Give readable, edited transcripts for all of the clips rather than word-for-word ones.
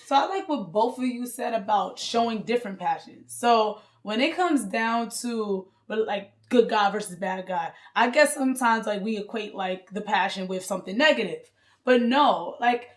So I like what both of you said about showing different passions. So when it comes down to like good guy versus bad guy, I guess sometimes like we equate like the passion with something negative. But no, like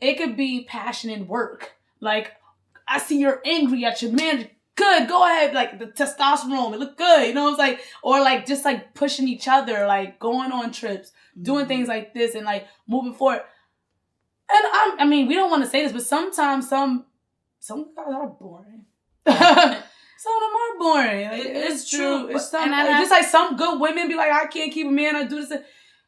it could be passion in work. Like I see you're angry at your manager. Good, go ahead. Like the testosterone, it look good. You know, it's like, or like just like pushing each other, like going on trips, doing things like this, and like moving forward. And I mean, we don't want to say this, but sometimes some guys are boring. Some of them are boring. Like, it's true. It's some, just like some good women be like, I can't keep a man. I do this.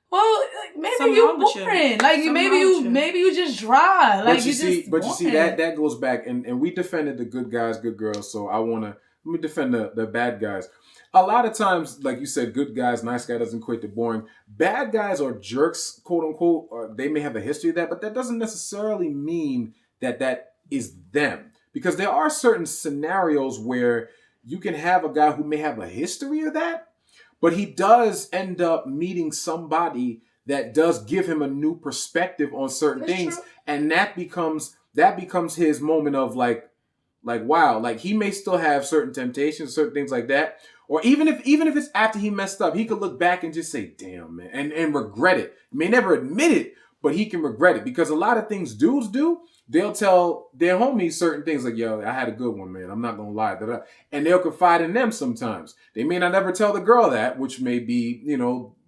Well, like, maybe you boring. Like maybe you just dry. Like you see that goes back, and we defended the good guys, good girls. So let me defend the bad guys. A lot of times, like you said, good guys, nice guy doesn't equate to boring. Bad guys or jerks, quote unquote, or they may have a history of that, but that doesn't necessarily mean that is them. Because there are certain scenarios where you can have a guy who may have a history of that, but he does end up meeting somebody that does give him a new perspective on certain things. True. And that becomes his moment of like, wow, like he may still have certain temptations, certain things like that. Or even if it's after he messed up, he could look back and just say, damn, man, and regret it. He may never admit it, but he can regret it. Because a lot of things dudes do, they'll tell their homies certain things like, yo, I had a good one, man. I'm not going to lie. And they'll confide in them sometimes. They may not ever tell the girl that, which may be,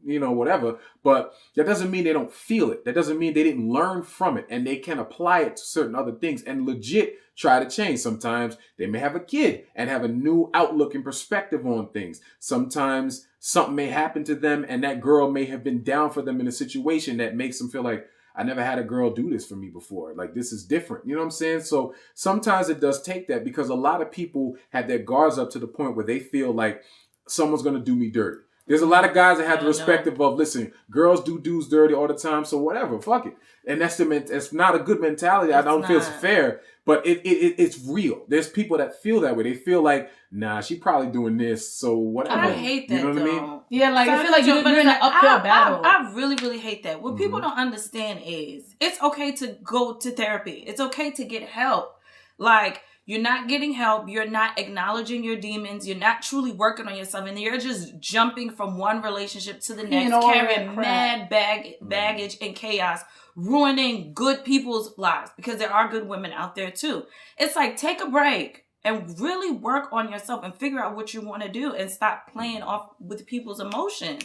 whatever. But that doesn't mean they don't feel it. That doesn't mean they didn't learn from it. And they can apply it to certain other things and legit try to change. Sometimes they may have a kid and have a new outlook and perspective on things. Sometimes something may happen to them and that girl may have been down for them in a situation that makes them feel like, I never had a girl do this for me before. Like, this is different. You know what I'm saying? So sometimes it does take that because a lot of people have their guards up to the point where they feel like someone's going to do me dirty. There's a lot of guys that have the perspective of, listen, girls do dudes dirty all the time, so whatever, fuck it. And it's not a good mentality. I don't feel it's fair, but it's real. There's people that feel that way. They feel like, nah, she probably doing this, so whatever. I hate that, you know what I mean? Yeah, like, I feel like you're in an uphill battle. I really, really hate that. What people don't understand is it's okay to go to therapy. It's okay to get help. Like, you're not getting help. You're not acknowledging your demons. You're not truly working on yourself. And you're just jumping from one relationship to the next, carrying mad baggage and chaos, ruining good people's lives because there are good women out there too. It's like, take a break and really work on yourself and figure out what you want to do and stop playing off with people's emotions.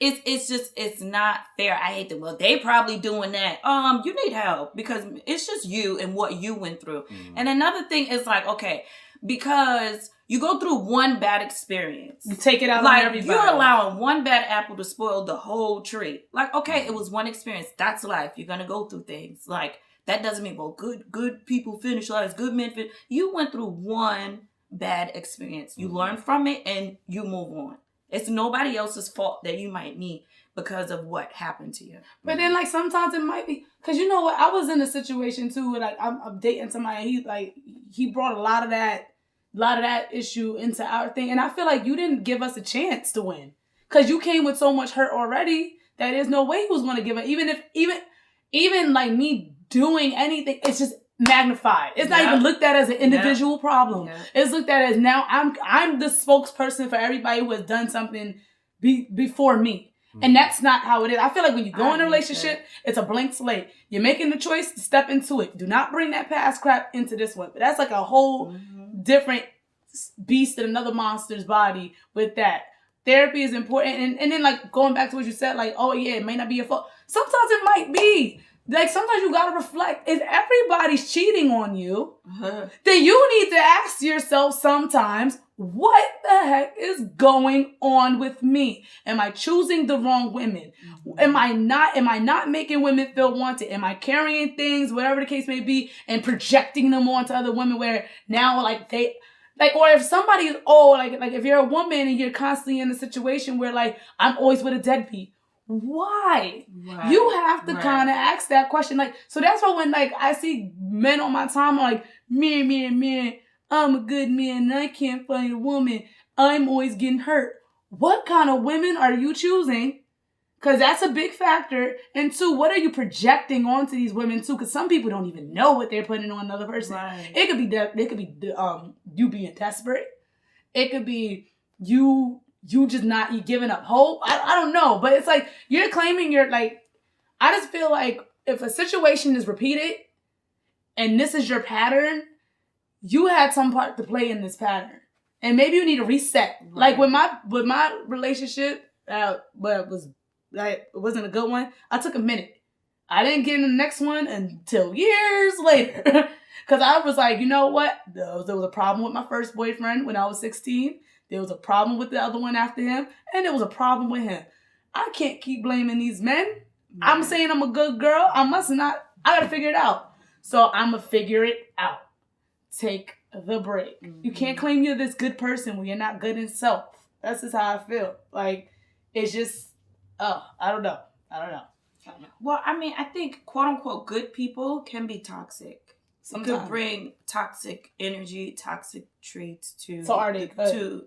It's not fair. I hate that. Well, they probably doing that. You need help because it's just you and what you went through. And another thing is like, okay, because you go through one bad experience. You take it out on everybody. You're allowing one bad apple to spoil the whole tree. Like, okay, it was one experience. That's life. You're going to go through things. Like, that doesn't mean, well, good people finish lives. Good men finish. You went through one bad experience. You learn from it and you move on. It's nobody else's fault that you might need because of what happened to you. But then, like, sometimes it might be... Because you know what? I was in a situation, too, where, like, I'm dating somebody. He brought a lot of that ison into our thing. And I feel like you didn't give us a chance to win. Because you came with so much hurt already that there's no way he was going to give it. Even like, me doing anything, it's just magnified. It's not even looked at as an individual problem. It's looked at as now I'm the spokesperson for everybody who has done something before me. And that's not how it is. I feel like when you go in a relationship, it's a blank slate. You're making the choice to step into it. Do not bring that past crap into this one. But that's like a whole different beast in another monster's body with that. Therapy is important. And then, like, going back to what you said, like, oh, yeah, it may not be your fault. Sometimes it might be. Like, sometimes you gotta reflect. If everybody's cheating on you, then you need to ask yourself sometimes, what the heck is going on with me? Am I choosing the wrong women? Am I not making women feel wanted? Am I carrying things, whatever the case may be, and projecting them onto other women where now, like, they... Like, or if somebody is, like if you're a woman and you're constantly in a situation where, like, I'm always with a deadbeat. Why? Right. You have to kind of ask that question. Like, so that's why when, like, I see men on my time, I'm like, man, I'm a good man and I can't find a woman. I'm always getting hurt. What kind of women are you choosing Because that's a big factor. And two, what are you projecting onto these women too? Because some people don't even know what they're putting on another person. Right. It could be you being desperate. It could be you just not you giving up hope. I don't know, but it's like you're claiming you're like. I just feel like if a situation is repeated, and this is your pattern, you had some part to play in this pattern, and maybe you need to reset. Right. Like with my relationship, but it wasn't a good one. I took a minute. I didn't get in the next one until years later, because I was like, you know what? There was a problem with my first boyfriend when I was 16. There was a problem with the other one after him, and there was a problem with him. I can't keep blaming these men. Yeah. I'm saying I'm a good girl. I gotta figure it out. So I'm gonna figure it out. Take the break. Mm-hmm. You can't claim you're this good person when you're not good in self. That's just how I feel. Like, it's just, I don't know. Well, I mean, I think quote unquote good people can be toxic. Sometimes. Could bring toxic energy, toxic traits to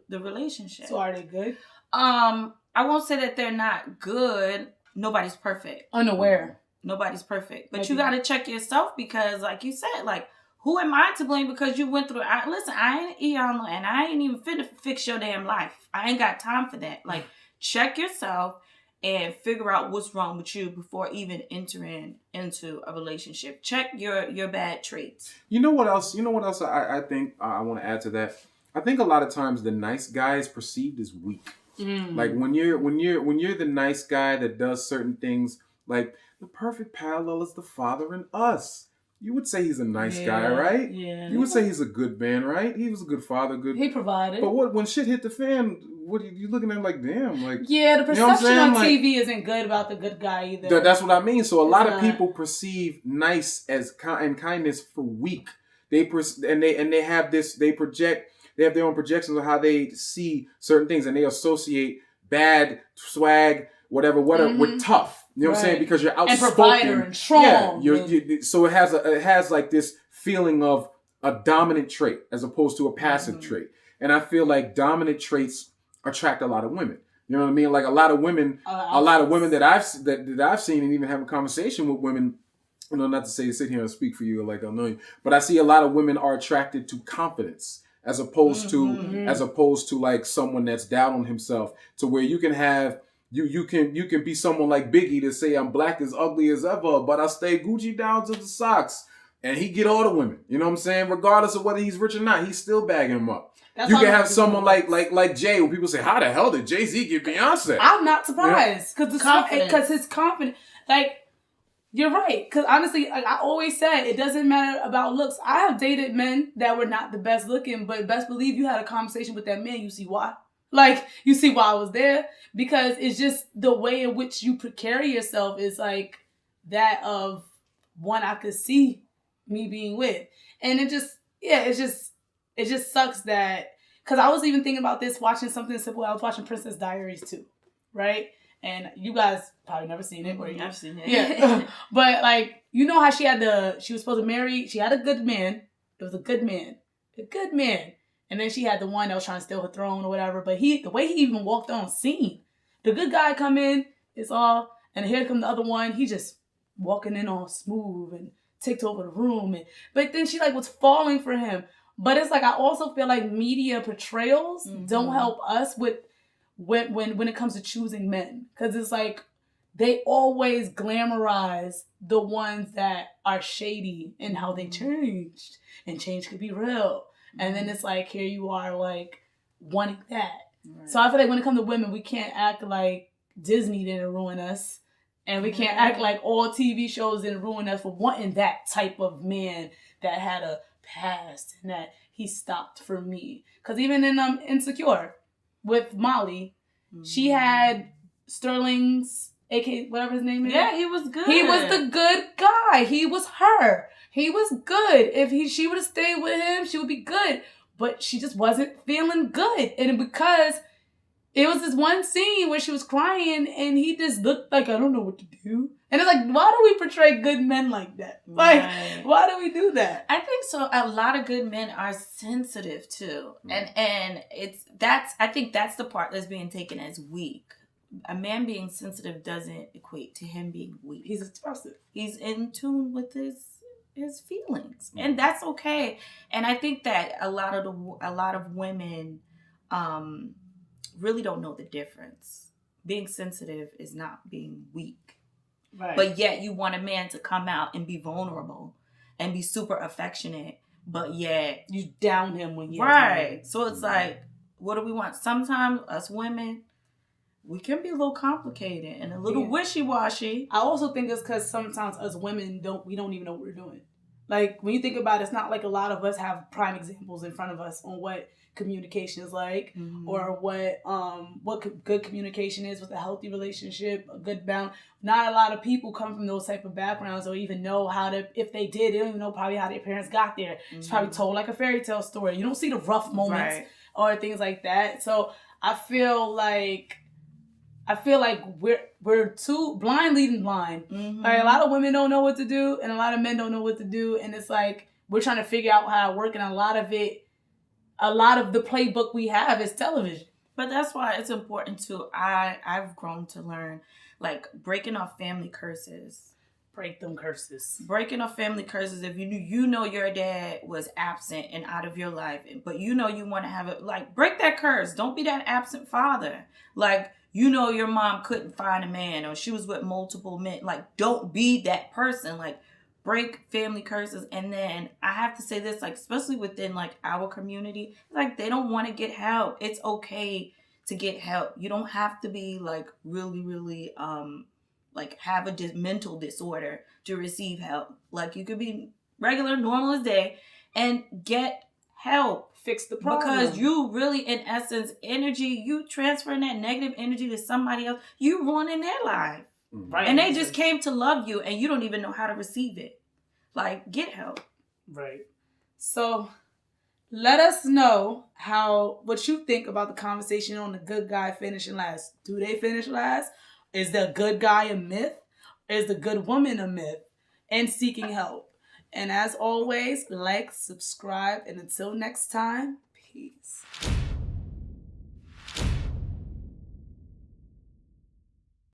the relationship. So are they good? I won't say that they're not good. Nobody's perfect. Unaware. Nobody's perfect. But you got to check yourself because, like you said, like, who am I to blame because you went through it? Listen, I ain't Iyanla and I ain't even finna fix your damn life. I ain't got time for that. Like, check yourself and figure out what's wrong with you before even entering into a relationship. Check your bad traits. You know what else? I think I want to add to that. I think a lot of times the nice guy is perceived as weak. Mm. Like when you're the nice guy that does certain things, like the perfect parallel is the Father in Us. You would say he's a nice guy, right? Yeah. You would say he's a good man, right? He was a good father, good. He provided. But when shit hit the fan, what are you looking at him like? Damn, like yeah, the perception on TV isn't good about the good guy either. That's what I mean. So a lot of people perceive nice and kindness for weak. They have this. They have their own projections of how they see certain things, and they associate bad swag, whatever, with tough. You know what I'm saying? Because you're outspoken, and provider and strong. Yeah, so it has like this feeling of a dominant trait as opposed to a passive trait. And I feel like dominant traits attract a lot of women. You know what I mean? Like a lot of women that I've seen and even have a conversation with women. You know, not to say to sit here and speak for you like I know you, but I see a lot of women are attracted to confidence. As opposed to like someone that's down on himself, to where you can have you can be someone like Biggie to say I'm black as ugly as ever, but I stay Gucci down to the socks, and he get all the women. You know what I'm saying? Regardless of whether he's rich or not, he's still bagging them up. You can have someone like Jay, when people say, "How the hell did Jay-Z get Beyonce?" I'm not surprised because his confidence, like. You're right. Because honestly, like I always said, it doesn't matter about looks. I have dated men that were not the best looking, but best believe you had a conversation with that man. You see why? Like, you see why I was there? Because it's just the way in which you carry yourself is like that of one I could see me being with. And it just sucks that, because I was even thinking about this watching something simple. I was watching Princess Diaries too, right? And you guys probably never seen it. I've seen it. Yeah. But like, you know how she was supposed to marry, she had a good man. It was a good man. And then she had the one that was trying to steal her throne or whatever. But the way he even walked on scene, the good guy come in, and here come the other one. He just walking in all smooth and ticked over the room. But then she like was falling for him. But it's like, I also feel like media portrayals don't help us with when it comes to choosing men, because it's like they always glamorize the ones that are shady and how they changed, and change could be real, and then it's like here you are like wanting that. Right. So I feel like when it comes to women, we can't act like Disney didn't ruin us, and we can't act like all TV shows didn't ruin us for wanting that type of man that had a past and that he stopped for me. Because even in Insecure with Molly, she had Sterling's, aka whatever his name is. Yeah, he was good. He was the good guy. He was her. He was good. If she would have stayed with him, she would be good. But she just wasn't feeling good. And because it was this one scene where she was crying and he just looked like, I don't know what to do. And it's like, why do we portray good men like that? Like, why do we do that? I think so. A lot of good men are sensitive too. And I think that's the part that's being taken as weak. a man being sensitive doesn't equate to him being weak. He's expressive. He's in tune with his feelings, and that's okay. And I think that a lot of women really don't know the difference. Being sensitive is not being weak, right? But yet you want a man to come out and be vulnerable and be super affectionate, but yet you down him when you right. So it's like, what do we want? Sometimes us women, we can be a little complicated and a little wishy-washy. I also think it's because sometimes us women we don't even know what we're doing. Like, when you think about it, it's not like a lot of us have prime examples in front of us on what communication is like, or what good communication is with a healthy relationship, a good balance. Not a lot of people come from those type of backgrounds or even know how to, if they did, they don't even know probably how their parents got there. It's probably told like a fairy tale story. You don't see the rough moments or things like that. So I feel like we're too blind leading blind. Like, a lot of women don't know what to do, and a lot of men don't know what to do, and it's like we're trying to figure out how to work, and a lot of the playbook we have is television. But that's why it's important to I've grown to learn, like, breaking off family curses. Break them curses. Breaking off family curses. If you know your dad was absent and out of your life, but you know you want to have it, like, break that curse. Don't be that absent father. Like, you know your mom couldn't find a man or she was with multiple men. Like, don't be that person. Like, break family curses. And then I have to say this, like, especially within, like, our community, like, they don't want to get help. It's okay to get help. You don't have to be, like, really, really, like, have a mental disorder to receive help. Like, you could be regular, normal as day and get help. Fix the problem. Because you really, in essence, you transferring that negative energy to somebody else, you ruining their life. Right. And they just came to love you and you don't even know how to receive it. Like, get help. Right. So let us know what you think about the conversation on the good guy finishing last. Do they finish last? Is the good guy a myth? Is the good woman a myth? And seeking help. And as always, like, subscribe, and until next time, peace.